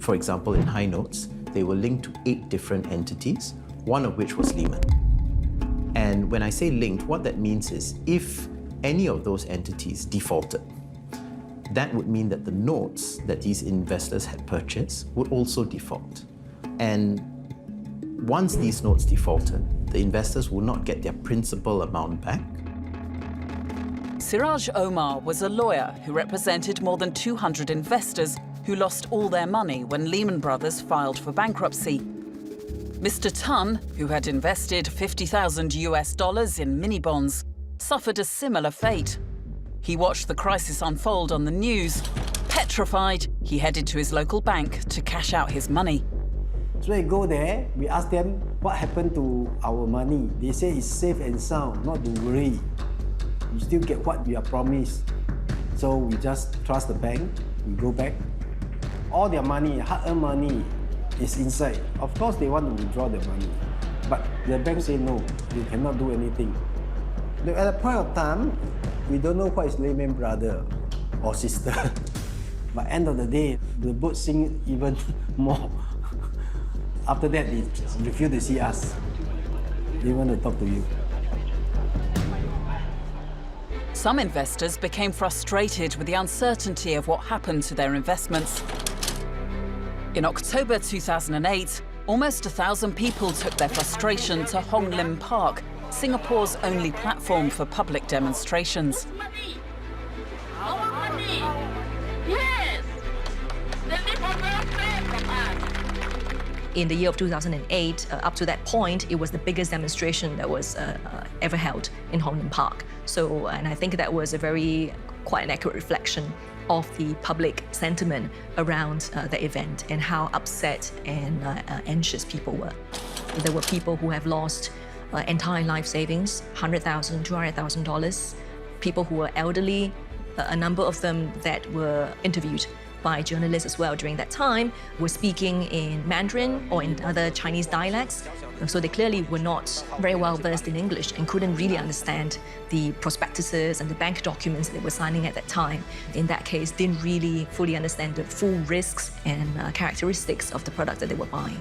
For example, in high notes, they were linked to 8 different entities, one of which was Lehman. And when I say linked, what that means is if any of those entities defaulted, that would mean that the notes that these investors had purchased would also default. And once these notes defaulted, the investors will not get their principal amount back. Siraj Omar was a lawyer who represented more than 200 investors who lost all their money when Lehman Brothers filed for bankruptcy. Mr. Tan, who had invested $50,000 in mini-bonds, suffered a similar fate. He watched the crisis unfold on the news. Petrified, he headed to his local bank to cash out his money. So we go there, we ask them what happened to our money. They say it's safe and sound, not to worry. You still get what you are promised. So we just trust the bank, we go back. All their money, hard-earned money, is inside. Of course they want to withdraw their money, but the bank say no, you cannot do anything. At a point of time, we don't know what is Lehman brother or sister. But end of the day, the boat sink even more. After that, they refuse to see us. They want to talk to you. Some investors became frustrated with the uncertainty of what happened to their investments. In October 2008, almost 1,000 people took their frustration to Hong Lim Park, Singapore's only platform for public demonstrations. Our money! Yes! The people will pay from us. In the year of 2008, up to that point, it was the biggest demonstration that was ever held in Hong Lim Park. So, and I think that was quite an accurate reflection of the public sentiment around the event and how upset and anxious people were. There were people who have lost entire life savings, $100,000, $200,000, people who were elderly, a number of them that were interviewed by journalists as well during that time were speaking in Mandarin or in other Chinese dialects. So they clearly were not very well versed in English and couldn't really understand the prospectuses and the bank documents they were signing at that time. In that case, didn't really fully understand the full risks and characteristics of the product that they were buying.